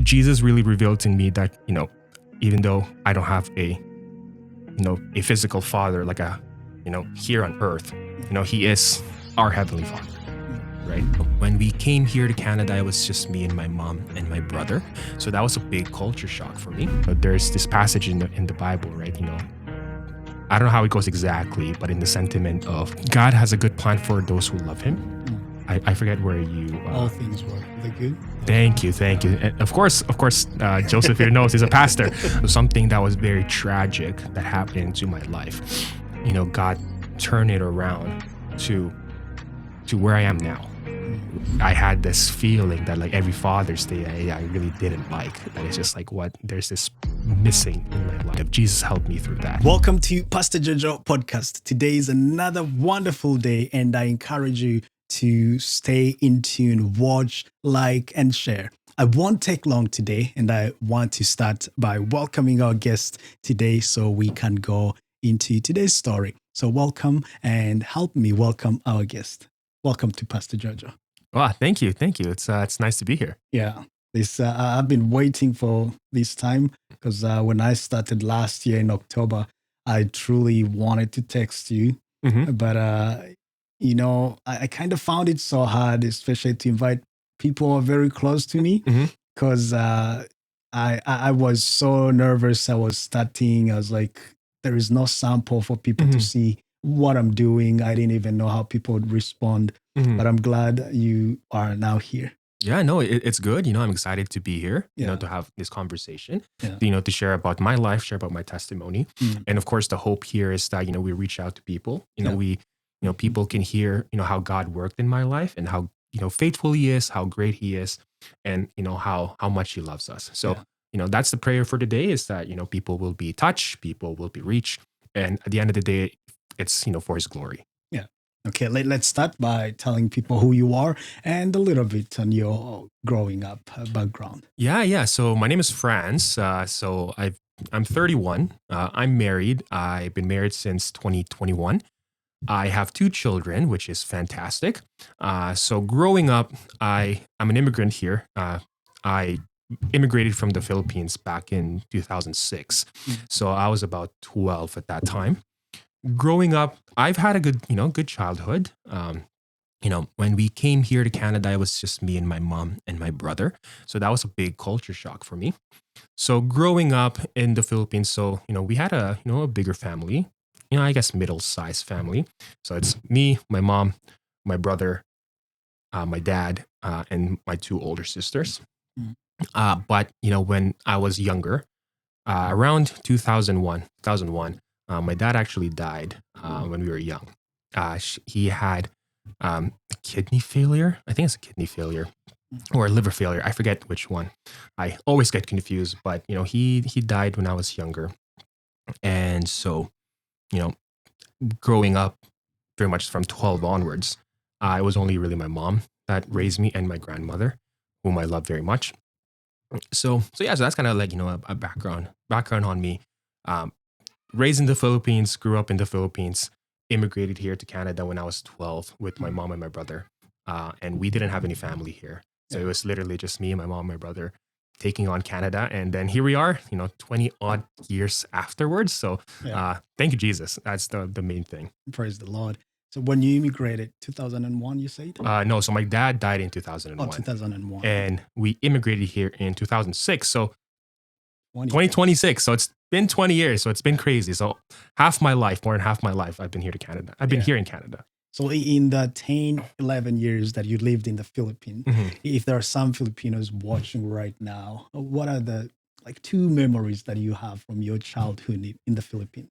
Jesus really revealed to me that, even though I don't have a physical father like here on earth, he is our Heavenly Father, right? When we came here to Canada, it was just me and my mom and my brother. So that was a big culture shock for me. But there's this passage in the Bible, right? I don't know how it goes exactly, but in the sentiment of God has a good plan for those who love him. I forget where you... all things work for the good. Thank you. And of course, Joseph here knows he's a pastor. Something that was very tragic that happened into my life. God turned it around to where I am now. I had this feeling that like every Father's Day I really didn't like. That it's just like there's this missing in my life. Jesus helped me through that. Welcome to Pastor Jojo podcast. Today is another wonderful day, and I encourage you to stay in tune, watch, like, and share. I won't take long today, and I want to start by welcoming our guest today so we can go into today's story. So welcome, and help me welcome our guest. Welcome to Pastor Jojo. Wow, thank you. It's nice to be here. Yeah, I've been waiting for this time because when I started last year in October, I truly wanted to text you, but I kind of found it so hard, especially to invite people who are very close to me, because I was so nervous. I was like, there is no sample for people to see what I'm doing. I didn't even know how people would respond, but I'm glad you are now here. Yeah, no, it's good. I'm excited to be here, to have this conversation, to share about my life, share about my testimony. And of course, the hope here is that, we reach out to people, people can hear, how God worked in my life and how, faithful he is, how great he is, and, how much he loves us. So, that's the prayer for today is that, people will be touched, people will be reached. And at the end of the day, it's, for his glory. Yeah. Okay, let's start by telling people who you are and a little bit on your growing up background. Yeah. So my name is Franz. I'm 31. I'm married. I've been married since 2021. I have 2 children, which is fantastic. So growing up, I'm an immigrant here. I immigrated from the Philippines back in 2006. So I was about 12 at that time. Growing up, I've had a good childhood. When we came here to Canada, it was just me and my mom and my brother. So that was a big culture shock for me. So growing up in the Philippines, we had a bigger family, I guess middle-sized family. So it's me, my mom, my brother, my dad, and my 2 older sisters. But when I was younger, around 2001, my dad actually died when we were young. He had kidney failure. I think it's a kidney failure or liver failure. I forget which one. I always get confused, but he died when I was younger. And so, growing up very much from 12 onwards, it was only really my mom that raised me and my grandmother, whom I love very much. So that's kind of like, a background on me. Raised in the Philippines, grew up in the Philippines, immigrated here to Canada when I was 12 with my mom and my brother. And we didn't have any family here. So it was literally just me, my mom, and my brother taking on Canada. And then here we are, 20 odd years afterwards. So thank you, Jesus. That's the main thing. Praise the Lord. So when you immigrated, 2001, you said? No, so my dad died in 2001. Oh, 2001. And we immigrated here in 2006. So 2026. So it's been 20 years. So it's been crazy. So more than half my life, I've been here to Canada. I've been here in Canada. So in the 10, 11 years that you lived in the Philippines, if there are some Filipinos watching right now, what are the 2 memories that you have from your childhood in the Philippines?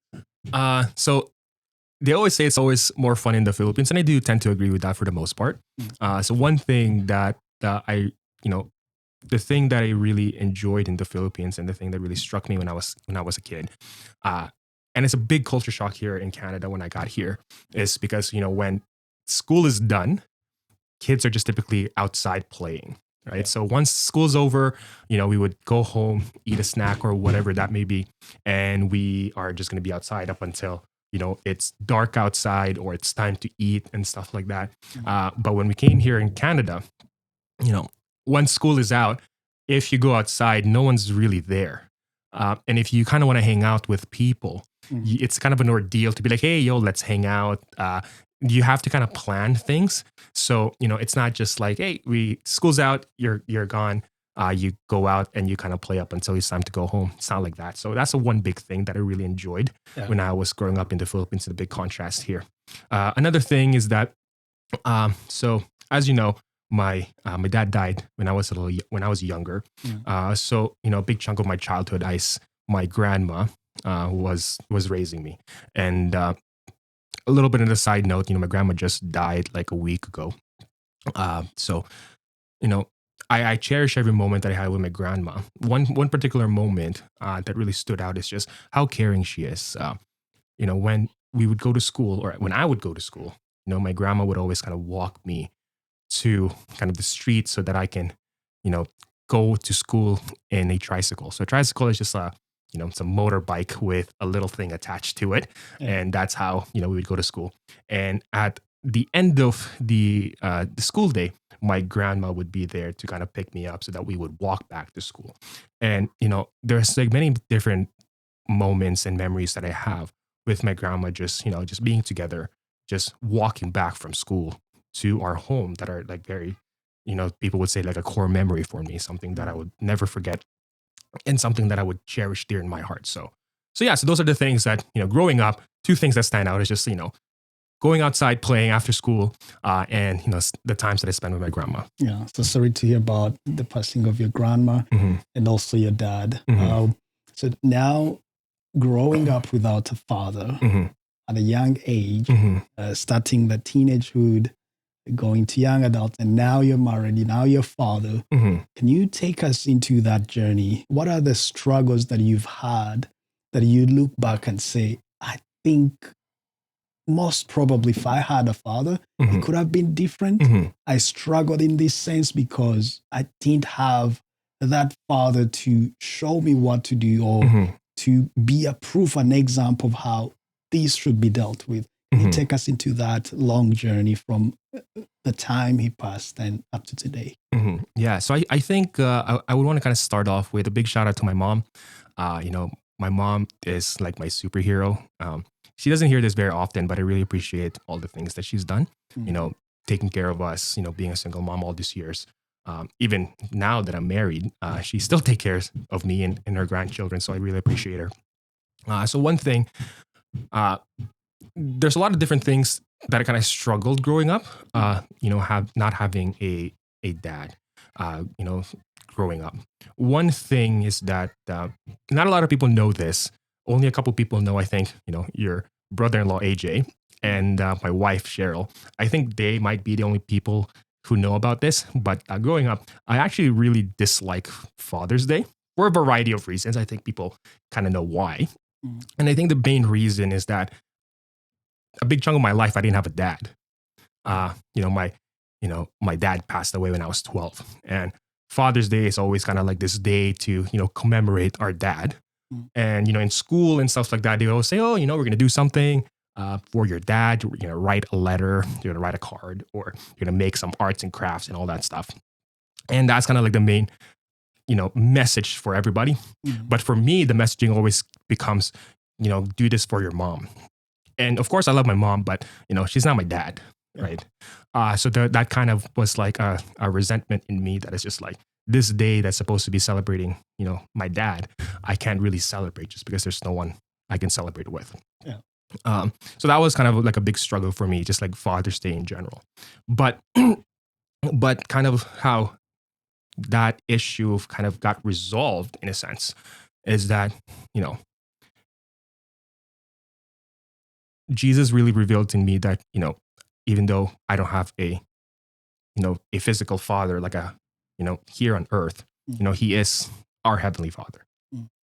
So they always say it's always more fun in the Philippines. And I do tend to agree with that for the most part. So one thing that the thing that I really enjoyed in the Philippines and the thing that really struck me when I was a kid, and it's a big culture shock here in Canada when I got here, is because, when school is done, kids are just typically outside playing, right? Yeah. So once school's over, we would go home, eat a snack or whatever that may be, and we are just going to be outside up until, it's dark outside or it's time to eat and stuff like that. But when we came here in Canada, once school is out, if you go outside, no one's really there. And if you kind of want to hang out with people, it's kind of an ordeal to be like, hey, yo, let's hang out. You have to kind of plan things. So, it's not just like, hey, school's out, you're gone. You go out and you kind of play up until it's time to go home. It's not like that. So that's the one big thing that I really enjoyed when I was growing up in the Philippines. The big contrast here. Another thing is that, so as you know, my dad died when I was younger. So a big chunk of my childhood, my grandma was raising me, and a little bit of a side note, my grandma just died like a week ago. So I cherish every moment that I had with my grandma. One particular moment that really stood out is just how caring she is. When we would go to school, or when I would go to school, my grandma would always kind of walk me to kind of the street so that I can, go to school in a tricycle. So a tricycle is just it's a motorbike with a little thing attached to it. And that's how, we would go to school. And at the end of the school day, my grandma would be there to kind of pick me up so that we would walk back to school. And, there's like many different moments and memories that I have with my grandma, just being together, just walking back from school to our home, that are like very, people would say like a core memory for me, something that I would never forget and something that I would cherish dear in my heart. So yeah, so those are the things that, growing up, two things that stand out is just, going outside, playing after school, and, the times that I spend with my grandma. Yeah. So sorry to hear about the passing of your grandma and also your dad. So now, growing up without a father at a young age, starting the teenagehood, going to young adult, and now you're married, now you're father. Can you take us into that journey? What are the struggles that you've had that you look back and say, I think most probably if I had a father, it could have been different. I struggled in this sense because I didn't have that father to show me what to do, or to be a proof, an example of how this should be dealt with. Can you take us into that long journey from the time he passed and up to today? Yeah, so I think I would want to kind of start off with a big shout out to my mom. My mom is like my superhero. She doesn't hear this very often, but I really appreciate all the things that she's done. Taking care of us, being a single mom all these years. Even now that I'm married, she still takes care of me and her grandchildren. So I really appreciate her. So one thing, there's a lot of different things that I kind of struggled growing up. Not having a dad. Growing up. One thing is that not a lot of people know this. Only a couple people know, I think, your brother-in-law, AJ, and my wife, Cheryl. I think they might be the only people who know about this. But growing up, I actually really dislike Father's Day for a variety of reasons. I think people kind of know why. And I think the main reason is that a big chunk of my life, I didn't have a dad. My dad passed away when I was 12. And Father's Day is always kind of like this day to, commemorate our dad. And, in school and stuff like that, they always say, oh, we're going to do something for your dad. You're going to write a letter, you're going to write a card, or you're going to make some arts and crafts and all that stuff. And that's kind of like the main, message for everybody. But for me, the messaging always becomes, do this for your mom. And of course, I love my mom, but, she's not my dad. Right. So that kind of was like a resentment in me that is just like, this day that's supposed to be celebrating, my dad, I can't really celebrate just because there's no one I can celebrate with. Yeah. So that was kind of like a big struggle for me, just like Father's Day in general. But kind of how that issue kind of got resolved in a sense is that, Jesus really revealed to me that, even though I don't have a physical father, like here on earth, he is our heavenly Father,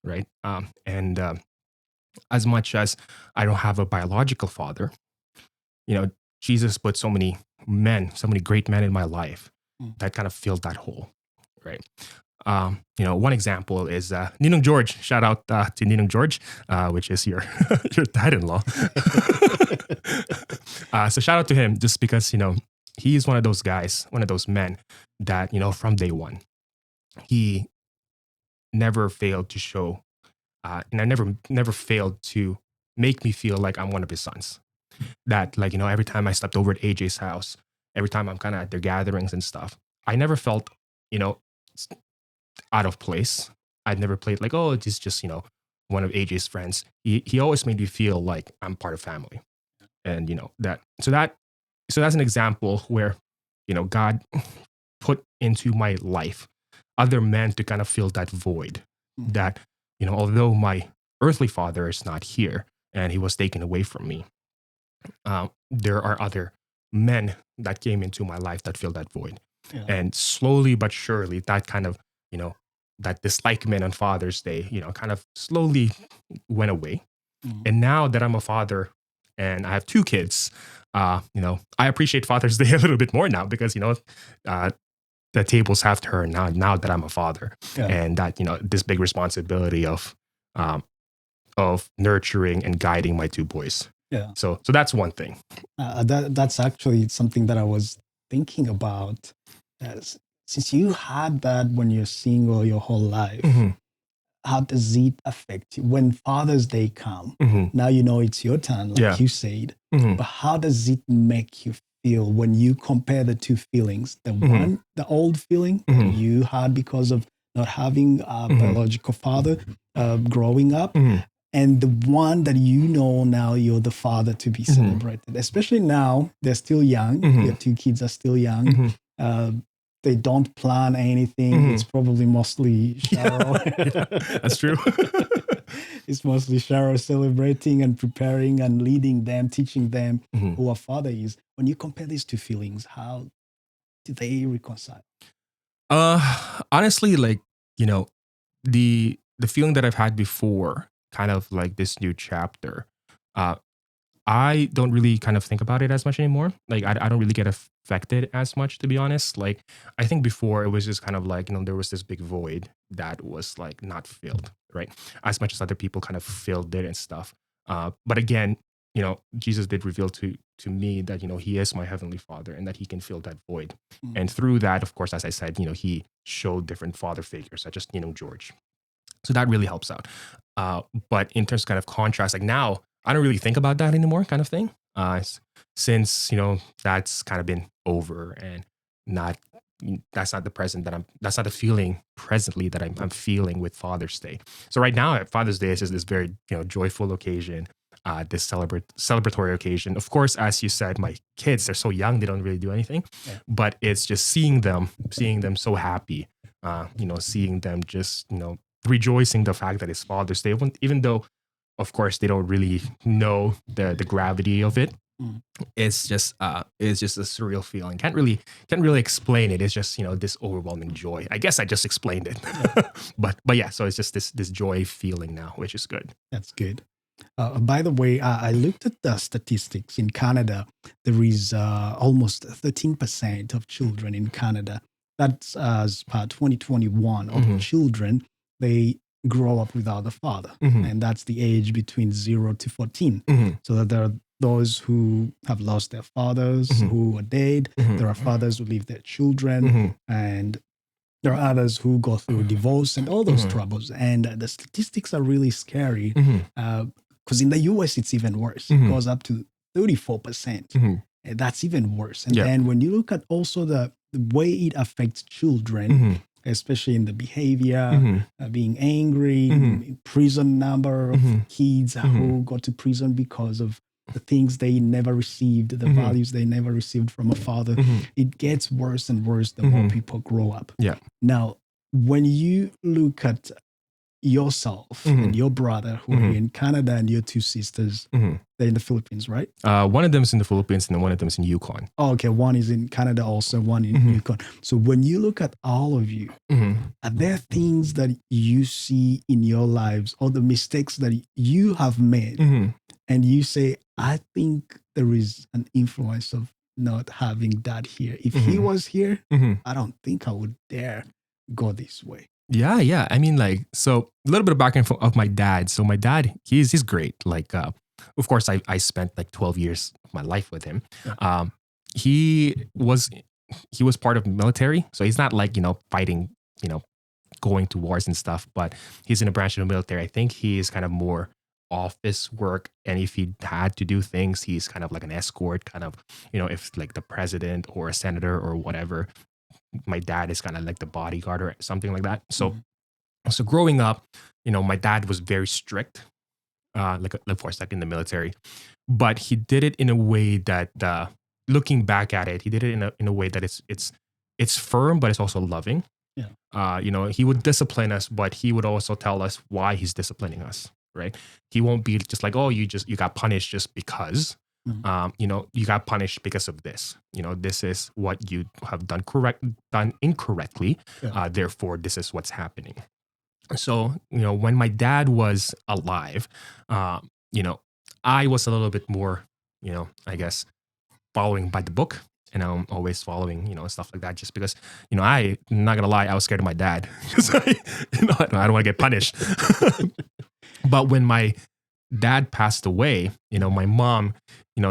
right? And as much as I don't have a biological father, Jesus put so many great men in my life that kind of filled that hole, right? One example is Ninong George. Shout out to Ninong George, which is your dad-in-law. So shout out to him, just because he is one of those guys, one of those men that from day one, he never failed to show, and I never failed to make me feel like I'm one of his sons. That, like, every time I slept over at AJ's house, every time I'm kind of at their gatherings and stuff, I never felt, you know, out of place. I'd never played like, oh, it's just, one of AJ's friends. He always made me feel like I'm part of family. And, so that's an example where, God put into my life other men to kind of fill that void that, although my earthly father is not here and he was taken away from me, there are other men that came into my life that fill that void. Yeah. And slowly but surely, that kind of, that dislike men on Father's Day, kind of slowly went away. And now that I'm a father and I have two kids, I appreciate Father's Day a little bit more now because, the tables have turned now that I'm a father. Yeah. And that, this big responsibility of nurturing and guiding my two boys. Yeah. So that's one thing. That's actually something that I was thinking about. Since you had that when you're single your whole life, how does it affect you when Father's Day come? Now it's your turn, like you said. But how does it make you feel when you compare the two feelings? The old feeling that you had because of not having a biological father growing up, and the one that now you're the father to be celebrated. Especially now, they're still young. Your two kids are still young. They don't plan anything. It's probably mostly Cheryl. Yeah, that's true. It's mostly Cheryl celebrating and preparing and leading them, teaching them who a father is. When you compare these two feelings, how do they reconcile? Honestly, like, the feeling that I've had before, kind of like this new chapter, I don't really kind of think about it as much anymore. Like, I don't really get affected as much, to be honest. Like, I think before it was just kind of like, there was this big void that was like not filled, right? As much as other people kind of filled it and stuff. But again, Jesus did reveal to me that, he is my heavenly father and that he can fill that void. And through that, of course, as I said, he showed different father figures, such as, George. So that really helps out. But in terms of kind of contrast, like now, I don't really think about that anymore, kind of thing. Since that's kind of been over and that's not the present that's not the feeling presently that I'm feeling with Father's Day. So right now, Father's Day is just this very joyful occasion, this celebratory occasion. Of course, as you said, my kids, they're so young, they don't really do anything, but it's just seeing them so happy, seeing them just rejoicing the fact that it's Father's Day, even though, of course, they don't really know the gravity of it. It's just a surreal feeling. Can't really explain it. It's just this overwhelming joy. I guess I just explained it, but yeah. So it's just this joy feeling now, which is good. That's good. By the way, I looked at the statistics in Canada. There is almost 13% of children in Canada. That's as per 2021 of children. They grow up without a father. And that's the age between 0 to 14. So that there are those who have lost their fathers, who are dead. There are fathers who leave their children. And there are others who go through divorce and all those troubles. And the statistics are really scary because in the US, it's even worse. It goes up to 34%. And that's even worse. And then when you look at also the way it affects children, especially in the behavior, being angry, prison number of kids who go to prison because of the things they never received, the values they never received from a father. It gets worse and worse the more people grow up. Yeah. Now, when you look at yourself and your brother who are in Canada and your two sisters, they're in the Philippines, right? One of them is in the Philippines and then one of them is in Yukon. Oh, okay. One is in Canada also, one in Yukon. So when you look at all of you, are there things that you see in your lives or the mistakes that you have made and you say, I think there is an influence of not having dad here. If he was here, I don't think I would dare go this way. Yeah. I mean, like, so a little bit of background of my dad. So my dad, he's great. Like, of course, I spent like 12 years of my life with him. He was part of the military, so he's not like fighting going to wars and stuff, but he's in a branch of the military. I think he is kind of more office work, and if he had to do things, he's kind of like an escort, kind of, if like the president or a senator or whatever, my dad is kind of like the bodyguard or something like that. So growing up, my dad was very strict, like of course, like in the military, but he did it in a way that, looking back at it, he did it in a way that it's firm, but it's also loving. Yeah. He would discipline us, but he would also tell us why he's disciplining us. Right? He won't be just like, oh, you got punished just because. You got punished because of this. This is what you have done incorrectly. Yeah. Therefore, this is what's happening. So, when my dad was alive, I was a little bit more, I guess, following by the book. And I'm always following, stuff like that, just because, I'm not gonna lie, I was scared of my dad. I don't want to get punished. But when my dad passed away, my mom,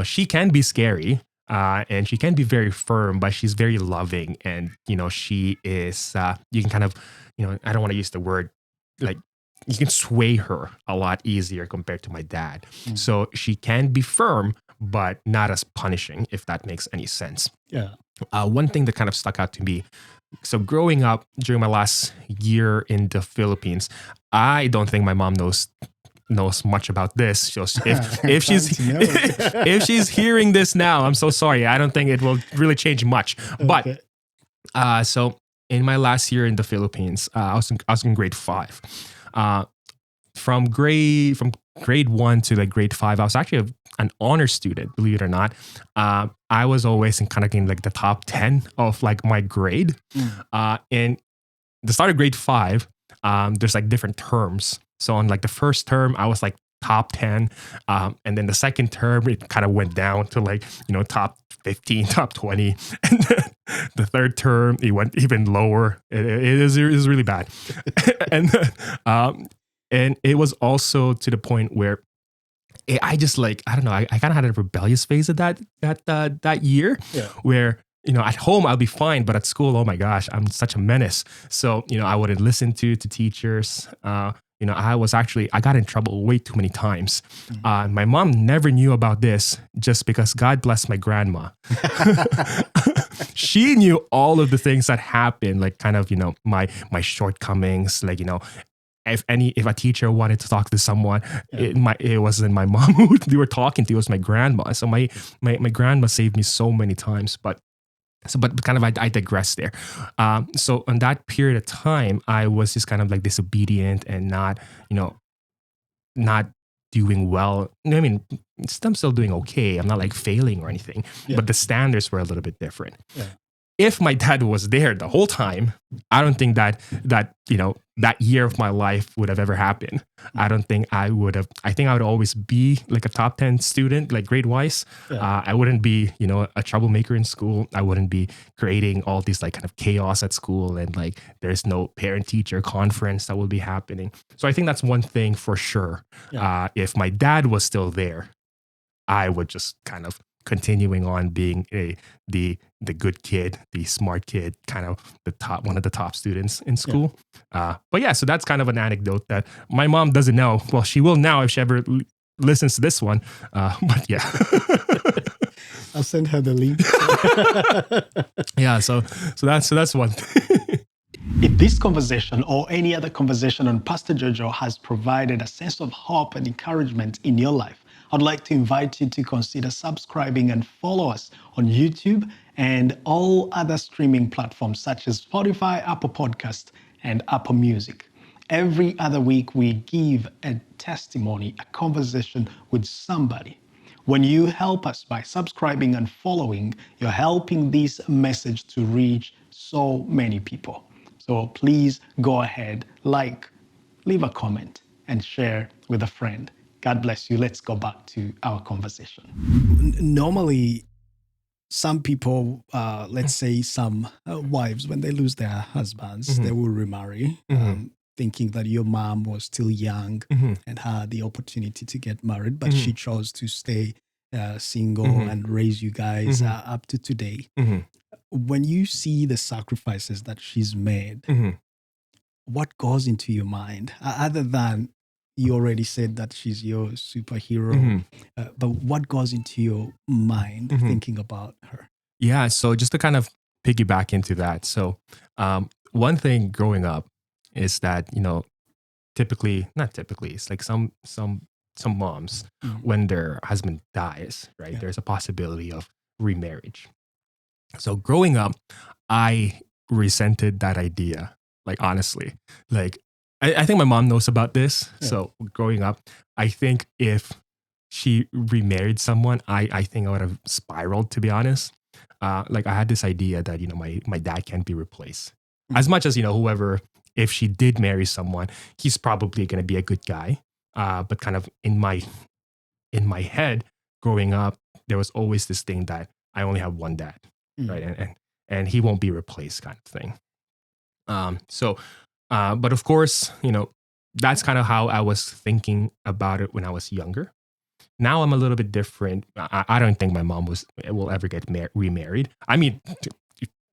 she can be scary, and she can be very firm, but she's very loving. And, she is, you can kind of, I don't want to use the word, like, you can sway her a lot easier compared to my dad. So she can be firm, but not as punishing, if that makes any sense. Yeah. One thing that kind of stuck out to me, so growing up during my last year in the Philippines, I don't think my mom knows much about this. So if she's hearing this now, I'm so sorry. I don't think it will really change much. Okay. But so in my last year in the Philippines, I was in grade 5. From grade 1 to like grade 5, I was actually an honor student, believe it or not. I was always in like the top 10 of like my grade. And the start of grade 5, there's like different terms. So on like the first term, I was like top 10. And then the second term, it kind of went down to like, top 15, top 20. And then the third term, it went even lower. It is really bad. And it was also to the point where I just like, I don't know, I kind of had a rebellious phase of that year, where, at home I'll be fine, but at school, oh my gosh, I'm such a menace. So, I wouldn't listen to teachers. I got in trouble way too many times. My mom never knew about this, just because God bless my grandma. She knew all of the things that happened, like kind of, my shortcomings, like, if a teacher wanted to talk to someone, it wasn't my mom who they were talking to, it was my grandma. So my grandma saved me so many times, but kind of I digress there. So on that period of time, I was just kind of like disobedient and not doing well. I mean, I'm still doing okay. I'm not like failing or anything, but the standards were a little bit different. Yeah. If my dad was there the whole time, I don't think that year of my life would have ever happened. I don't think I would have. I think I would always be like a top 10 student, like grade wise. I wouldn't be, a troublemaker in school. I wouldn't be creating all these like kind of chaos at school, and like there's no parent teacher conference that will be happening. So I think that's one thing for sure. If my dad was still there, I would just kind of continuing on being the good kid, the smart kid, kind of one of the top students in school. But yeah, so that's kind of an anecdote that my mom doesn't know. Well, she will now if she ever listens to this one. But yeah. I'll send her the link. Yeah, so that's one thing. If this conversation or any other conversation on Pastor Jojo has provided a sense of hope and encouragement in your life, I'd like to invite you to consider subscribing and follow us on YouTube and all other streaming platforms such as Spotify, Apple Podcast, and Apple Music. Every other week, we give a testimony, a conversation with somebody. When you help us by subscribing and following, you're helping this message to reach so many people. So please go ahead, leave a comment, and share with a friend. God bless you. Let's go back to our conversation. Normally, some people, let's say some wives, when they lose their husbands, they will remarry, thinking that your mom was still young and had the opportunity to get married, but she chose to stay single and raise you guys up to today. When you see the sacrifices that she's made, what goes into your mind other than you already said that she's your superhero, but what goes into your mind thinking about her? Yeah. So just to kind of piggyback into that. So one thing growing up is that, typically, not typically, it's like some moms, when their husband dies, right, there's a possibility of remarriage. So growing up, I resented that idea. Like, honestly, like, I think my mom knows about this. Yeah. So growing up, I think if she remarried someone, I think I would have spiraled, to be honest. Like, I had this idea that, my dad can't be replaced. As much as, whoever, if she did marry someone, he's probably going to be a good guy. But kind of in my head growing up, there was always this thing that I only have one dad, right? And he won't be replaced, kind of thing. But of course, that's kind of how I was thinking about it when I was younger. Now I'm a little bit different. I don't think my mom will ever get remarried. I mean,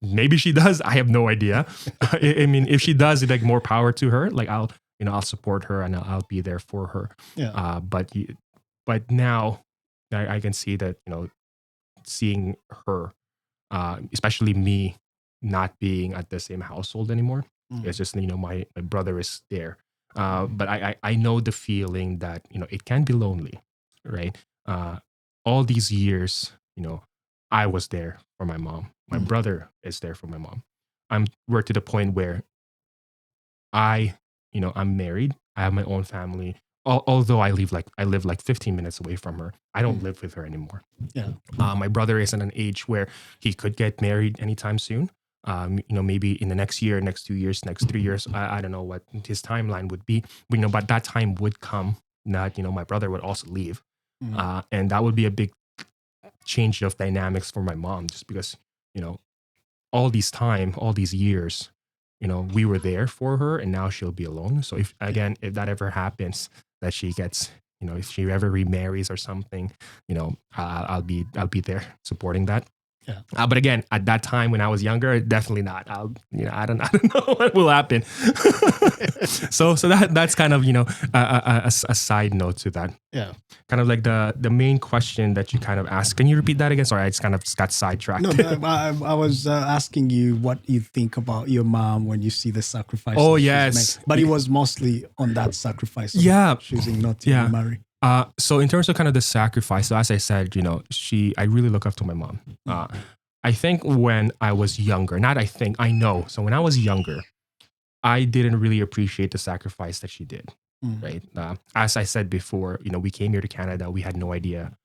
maybe she does. I have no idea. I mean, if she does, like, more power to her. Like, I'll support her and I'll be there for her. Yeah. But now I can see that, seeing her, especially me not being at the same household anymore. It's just, my brother is there. But I know the feeling that, it can be lonely, right? All these years, I was there for my mom. My brother is there for my mom. We're to the point where I'm married. I have my own family. Although I live like 15 minutes away from her, I don't live with her anymore. Yeah. My brother is in an age where he could get married anytime soon. Maybe in the next year, next 2 years, next 3 years. I don't know what his timeline would be. But that time would come that, my brother would also leave. And that would be a big change of dynamics for my mom, just because, all these years, we were there for her, and now she'll be alone. So if that ever happens, that she gets, if she ever remarries or something, I'll be there supporting that. Yeah. But again, at that time when I was younger, definitely not. I don't know what will happen. so that's kind of, a side note to that. Yeah. Kind of like the main question that you kind of asked. Can you repeat that again? Sorry, I just kind of got sidetracked. No, I was asking you what you think about your mom when you see the sacrifice. Oh, yes. But it was mostly on that sacrifice. Yeah. Choosing not to remarry. So in terms of kind of the sacrifice, so as I said, I really look up to my mom. I think when I was younger, I know. So when I was younger, I didn't really appreciate the sacrifice that she did. Right. As I said before, we came here to Canada. We had no idea.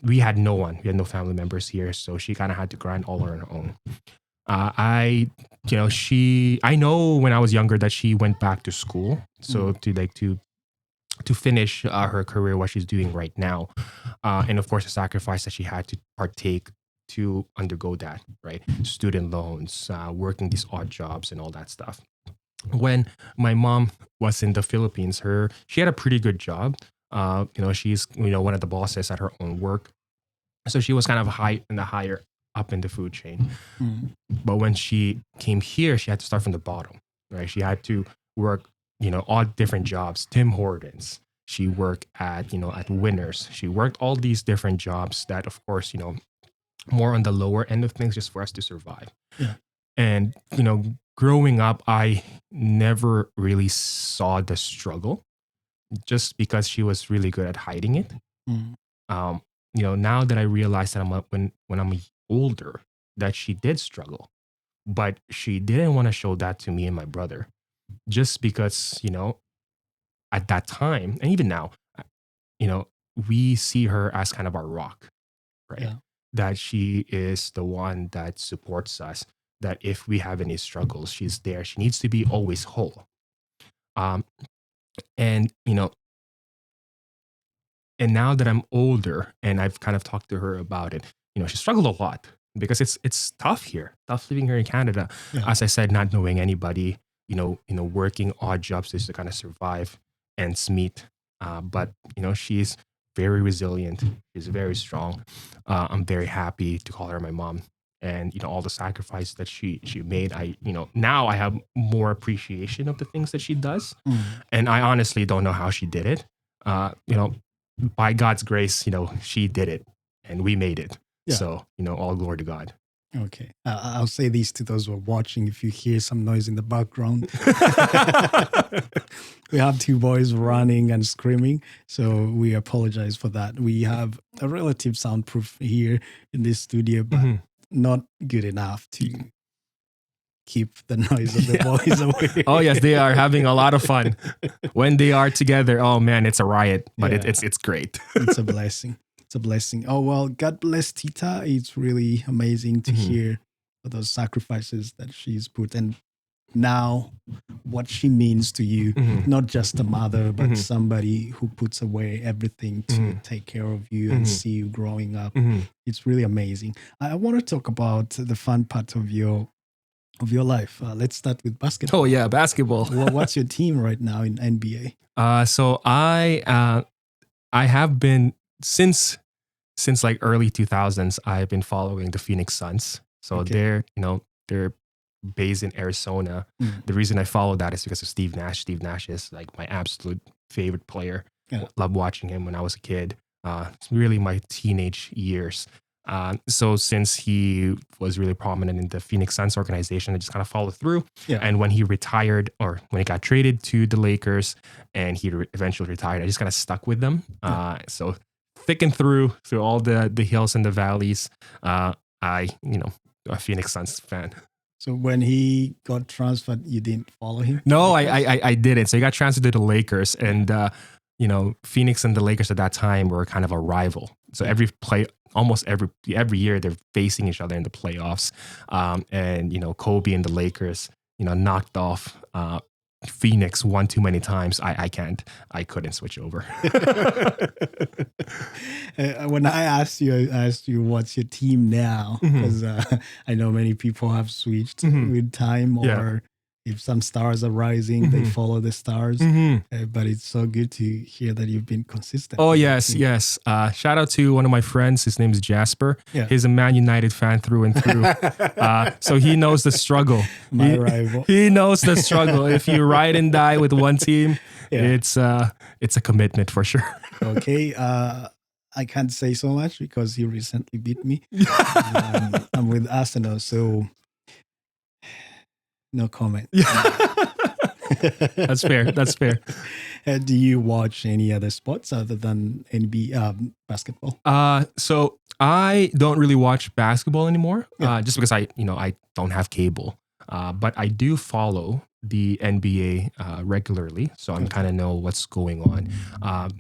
We had no one. We had no family members here. So she kind of had to grind all on her own. I know when I was younger that she went back to school. So to finish her career, what she's doing right now. And of course, the sacrifice that she had to partake to undergo that, right? Student loans, working these odd jobs and all that stuff. When my mom was in the Philippines, she had a pretty good job. She's, one of the bosses at her own work. So she was kind of higher up in the food chain. But when she came here, she had to start from the bottom, right? She had to work, all different jobs. Tim Hortons. She worked at Winners. She worked all these different jobs that, of course, more on the lower end of things, just for us to survive. Yeah. And, growing up, I never really saw the struggle, just because she was really good at hiding it. Now that I realize that when I'm older, that she did struggle, but she didn't want to show that to me and my brother, just because, at that time, and even now, we see her as kind of our rock, right? Yeah. That she is the one that supports us, that if we have any struggles, she's there. She needs to be always whole. And, and now that I'm older and I've kind of talked to her about it, she struggled a lot because it's tough here, tough living here in Canada. Yeah. As I said, not knowing anybody, working odd jobs just to kind of survive and meet. But, she's very resilient. She's very strong. I'm very happy to call her my mom. and all the sacrifice that she made. Now I have more appreciation of the things that she does, and I honestly don't know how she did it. By God's grace, she did it, and we made it. Yeah. So all glory to God. Okay. I'll say these to those who are watching. If you hear some noise in the background, we have two boys running and screaming. So we apologize for that. We have a relative soundproof here in this studio, but not good enough to keep the noise of the boys away. Oh, yes. They are having a lot of fun. When they are together, oh, man, it's a riot. But it's great. It's a blessing. It's a blessing. Oh, well, God bless Tita. It's really amazing to hear those sacrifices that she's put. And now what she means to you, not just a mother, but somebody who puts away everything to take care of you and see you growing up. It's really amazing. I want to talk about the fun part of your life. Let's start with basketball. Oh, yeah, basketball. What's your team right now in NBA? So I have been since like early 2000s, I've been following the Phoenix Suns. So they're based in Arizona. The reason I follow that is because of Steve Nash. Steve Nash is like my absolute favorite player. Loved watching him when I was a kid. It's really my teenage years. So since he was really prominent in the Phoenix Suns organization, I just kind of followed through. And when he retired, or when he got traded to the Lakers and he eventually retired, I just kind of stuck with them. So thick and through all the hills and the valleys, a Phoenix Suns fan. So when he got transferred, you didn't follow him? No, I didn't. So he got transferred to the Lakers, and Phoenix and the Lakers at that time were kind of a rival. So almost every year they're facing each other in the playoffs. And Kobe and the Lakers, knocked off Phoenix one too many times. I couldn't switch over. When I asked you what's your team now, because I know many people have switched with time, or if some stars are rising, they follow the stars. But it's so good to hear that you've been consistent. Oh, yes. Shout out to one of my friends. His name is Jasper. He's a Man United fan through and through. So he knows the struggle. My rival. He knows the struggle. If you ride and die with one team, it's a commitment for sure. Okay. I can't say so much because he recently beat me. I'm with Arsenal, so no comment. That's fair. Do you watch any other sports other than NBA basketball? So I don't really watch basketball anymore, just because I don't have cable. But I do follow the NBA regularly, so I kind of know what's going on.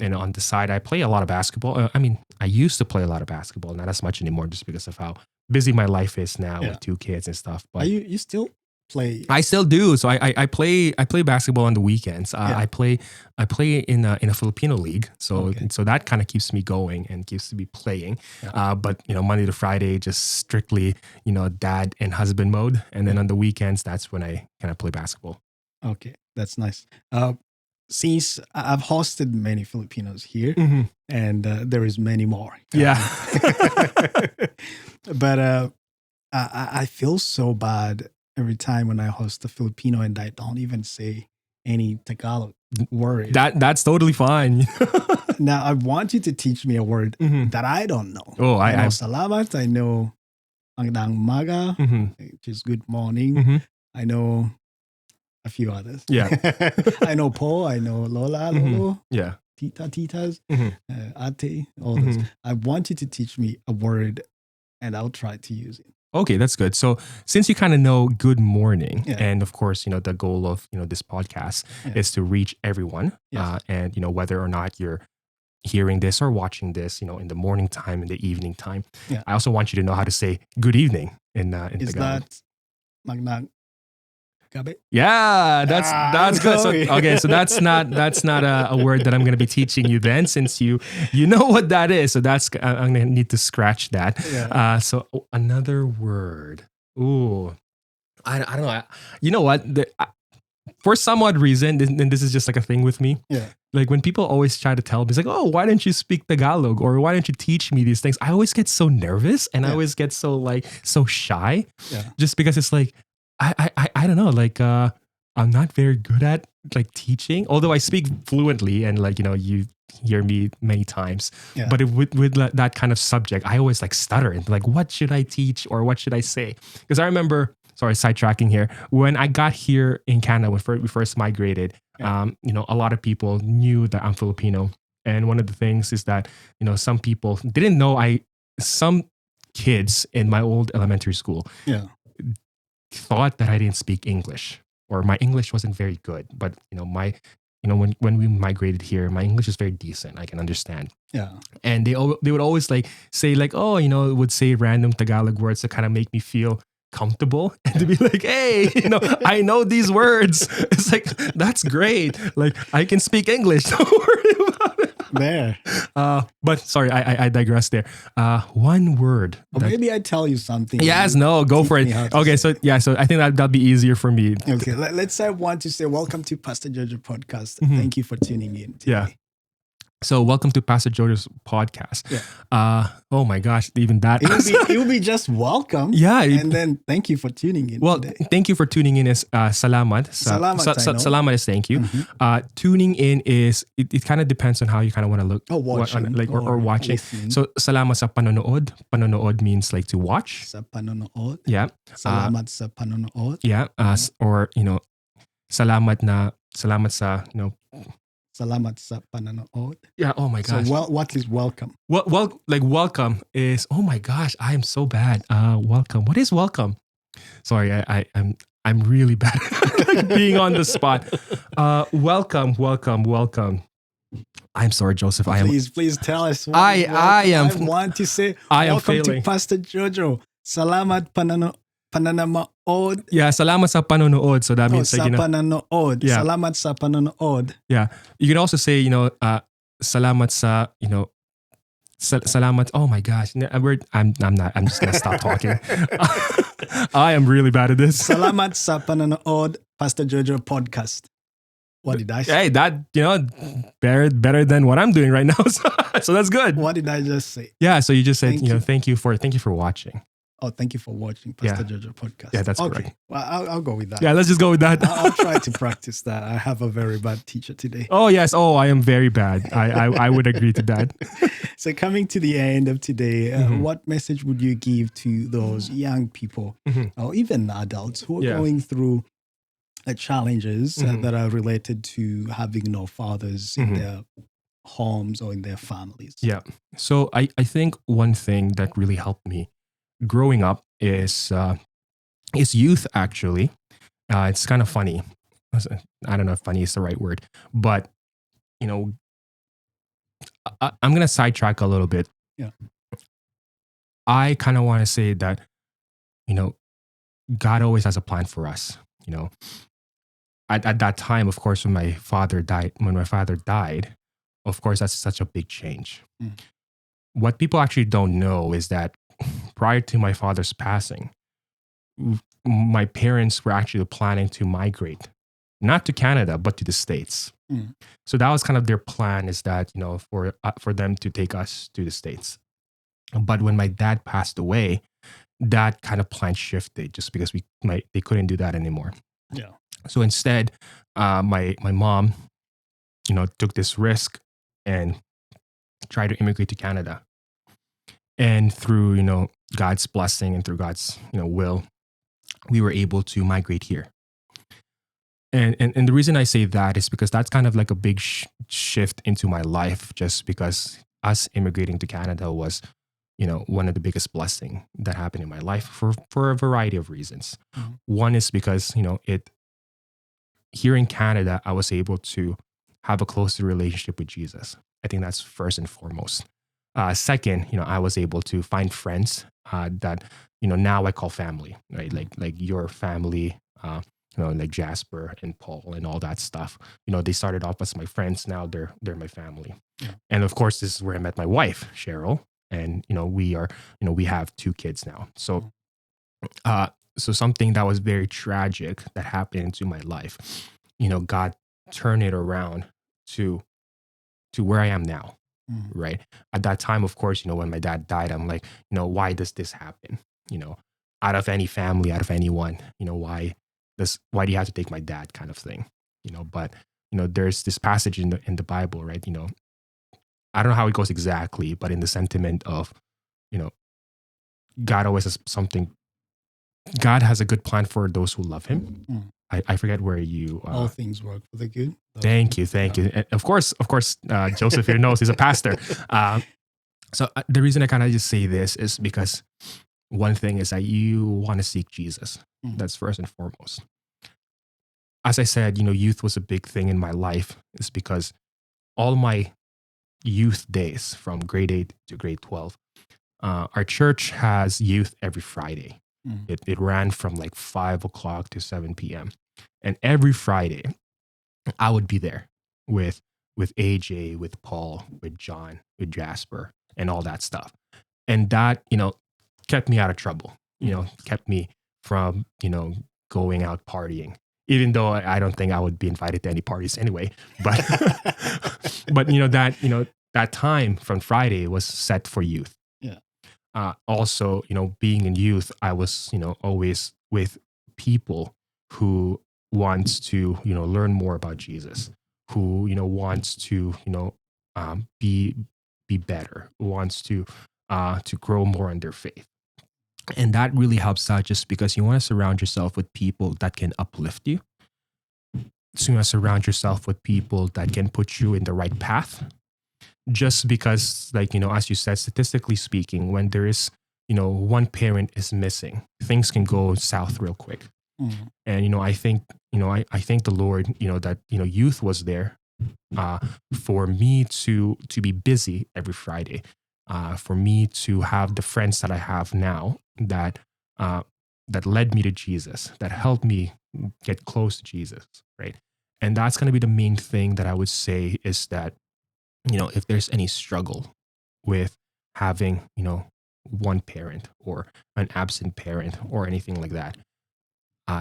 And on the side, I play a lot of basketball. I used to play a lot of basketball, not as much anymore, just because of how busy my life is now with 2 kids and stuff. But are you still play? I still do. So I play basketball on the weekends. I play in a Filipino league. So that kind of keeps me going and keeps me playing. But Monday to Friday, just strictly dad and husband mode. And then on the weekends, that's when I kind of play basketball. Okay, that's nice. Since I've hosted many Filipinos here, and there is many more. But I feel so bad every time when I host a Filipino and I don't even say any Tagalog word. That's totally fine. Now, I want you to teach me a word that I don't know. Oh, I know salamat. I know magandang umaga, which is good morning. I know a few others. I know po. I know lola, lolo. Tita, titas, ate, all those. I want you to teach me a word and I'll try to use it. Okay, that's good. So since you kind of know good morning, and of course, the goal of, this podcast is to reach everyone. And, whether or not you're hearing this or watching this, in the morning time, in the evening time, I also want you to know how to say good evening in is Tagalog. That magandang gabi? Yeah, that's good. So that's not a word that I'm going to be teaching you then, since you know what that is. So I'm going to need to scratch that. So another word. Ooh, I don't know. You know what? for some odd reason, and this is just like a thing with me. Yeah. Like when people always try to tell me, it's like, oh, why don't you speak Tagalog? Or why don't you teach me these things? I always get so nervous and I always get so shy. Yeah. Just because it's like, I don't know, like I'm not very good at like teaching, although I speak fluently and like, you hear me many times, but with that kind of subject, I always like stutter and like, what should I teach or what should I say? Because I remember, sorry, sidetracking here, when I got here in Canada, when we first migrated, a lot of people knew that I'm Filipino. And one of the things is that, some people didn't know some kids in my old elementary school thought that I didn't speak English or my English wasn't very good. But, when we migrated here, my English is very decent. I can understand. Yeah. And they would always like say like, oh, it would say random Tagalog words to kind of make me feel comfortable and to be like, hey, I know these words. It's like, that's great. Like I can speak English. Don't worry about it. There. But sorry, I digress there. One word. Maybe I tell you something. Yes, no, go for it. Okay, so I think that'll be easier for me. Okay, let's say I want to say welcome to Pastor Jojo podcast. Thank you for tuning in today. Yeah. So welcome to Pastor Jojo's podcast. Yeah. Oh my gosh, even that. It will be just welcome. Yeah. And then thank you for tuning in. Well, today. thank you for tuning in is salamat. Salamat is thank you. Tuning in is, it kind of depends on how you kind of want to look. Watching. Or watching. Listening. So salamat sa panonood. Panonood means like to watch. Sa panonood. Yeah. Salamat sa panonood. Yeah. Or, salamat sa, Salamat sa panonood. Yeah. Oh my gosh. So what is welcome? Well, like welcome is. Oh my gosh, I am so bad. Welcome. What is welcome? Sorry, I'm really bad at being on the spot. Welcome. I'm sorry, Joseph. Please tell us. I want to say. I am welcome failing. to Pastor Jojo. Salamat pananood. Yeah, salamat sa panonood. So that means sa panonood. Yeah. Salamat sa panonood. Yeah. You can also say, salamat sa, salamat. Oh my gosh. I'm not. I'm just going to stop talking. I am really bad at this. Salamat sa panonood, Pastor Jojo podcast. What did I say? Hey, that, better than what I'm doing right now. So that's good. What did I just say? Yeah. So you just said, thank you for watching. Oh, thank you for watching Pastor Jojo podcast. Yeah, that's okay. correct. Well, I'll go with that. Yeah, let's just go with that. I'll try to practice that. I have a very bad teacher today. Oh, yes. Oh, I am very bad. I would agree to that. So coming to the end of today, what message would you give to those young people or even adults who are going through challenges that are related to having no fathers in their homes or in their families? Yeah. So I think one thing that really helped me growing up is youth, actually. It's kind of funny. I don't know if funny is the right word, but I'm going to sidetrack a little bit. Yeah. I kind of want to say that, God always has a plan for us. At that time, of course, when my father died, of course, that's such a big change. What people actually don't know is that prior to my father's passing, my parents were actually planning to migrate, not to Canada, but to the States. So that was kind of their plan, is that, for them to take us to the States. But when my dad passed away, that kind of plan shifted just because they couldn't do that anymore. Yeah. So instead, my mom, took this risk and tried to immigrate to Canada. And through, God's blessing and through God's, will, we were able to migrate here. And the reason I say that is because that's kind of like a big shift into my life, just because us immigrating to Canada was, one of the biggest blessing that happened in my life for a variety of reasons. One is because, here in Canada, I was able to have a closer relationship with Jesus. I think that's first and foremost. Second, I was able to find friends that, now I call family, right? Like your family, like Jasper and Paul and all that stuff. They started off as my friends. Now they're my family. Yeah. And of course, this is where I met my wife, Cheryl. And, we have 2 kids now. So something that was very tragic that happened into my life God turned it around to where I am now, Mm. right? At that time, of course, when my dad died, I'm like, why does this happen? Out of any family, out of anyone, why do you have to take my dad, kind of thing? But there's this passage in the Bible, right? I don't know how it goes exactly, but in the sentiment of, you know, God always has something. God has a good plan for those who love Him. Mm. I forget where you. All things work for the good. Thank you. And of course, Joseph here knows he's a pastor. So the reason I kind of just say this is because one thing is that you want to seek Jesus. Mm. That's first and foremost. As I said, youth was a big thing in my life. It's because all my youth days from grade 8 to grade 12, our church has youth every Friday. Mm. It ran from like 5 o'clock to 7 p.m. And every Friday, I would be there with AJ, with Paul, with John, with Jasper, and all that stuff. And that, kept me out of trouble, kept me from, going out partying, even though I don't think I would be invited to any parties anyway. But, but, that time from Friday was set for youth. Yeah. Also, being in youth, I was, always with people who wants to, learn more about Jesus, who, wants to, be better, wants to grow more in their faith. And that really helps out just because you want to surround yourself with people that can uplift you. So you want to surround yourself with people that can put you in the right path. Just because, like, as you said, statistically speaking, when there is, one parent is missing, things can go south real quick. Mm. And, I think, I thank the Lord, that, youth was there for me to be busy every Friday, for me to have the friends that I have now that led me to Jesus, that helped me get close to Jesus, right? And that's going to be the main thing that I would say is that, if there's any struggle with having, one parent or an absent parent or anything like that,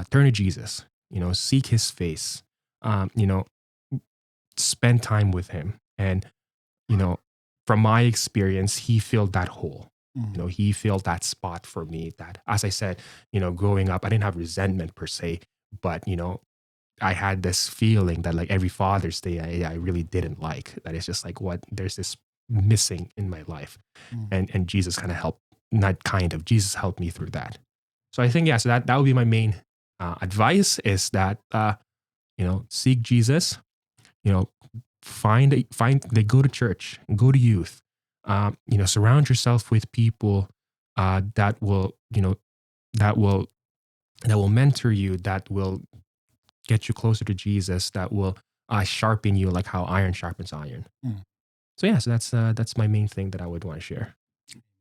turn to Jesus, seek His face, spend time with Him. And, from my experience, He filled that hole. Mm. He filled that spot for me that, as I said, growing up, I didn't have resentment per se, but, I had this feeling that like every Father's Day, I really didn't like. That it's just like there's this missing in my life, and Jesus kind of helped. Not kind of, Jesus helped me through that. So I think so that would be my main advice is that seek Jesus. Find they go to church, go to youth. Surround yourself with people that will that will mentor you, that will get you closer to Jesus, that will sharpen you like how iron sharpens iron. Mm. So that's my main thing that I would want to share.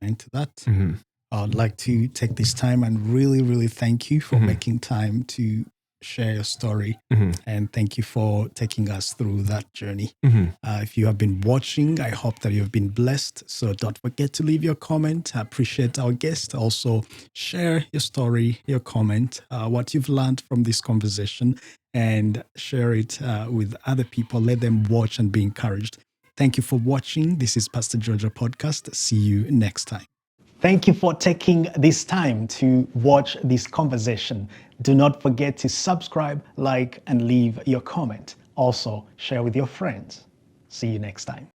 Into that. Mm-hmm. I'd like to take this time and really, really thank you for Mm-hmm. making time to share your story. Mm-hmm. And thank you for taking us through that journey. Mm-hmm. If you have been watching, I hope that you have been blessed. So don't forget to leave your comment. I appreciate our guest. Also, share your story, your comment, what you've learned from this conversation, and share it with other people. Let them watch and be encouraged. Thank you for watching. This is Pastor Georgia Podcast. See you next time. Thank you for taking this time to watch this conversation. Do not forget to subscribe, like, and leave your comment. Also, share with your friends. See you next time.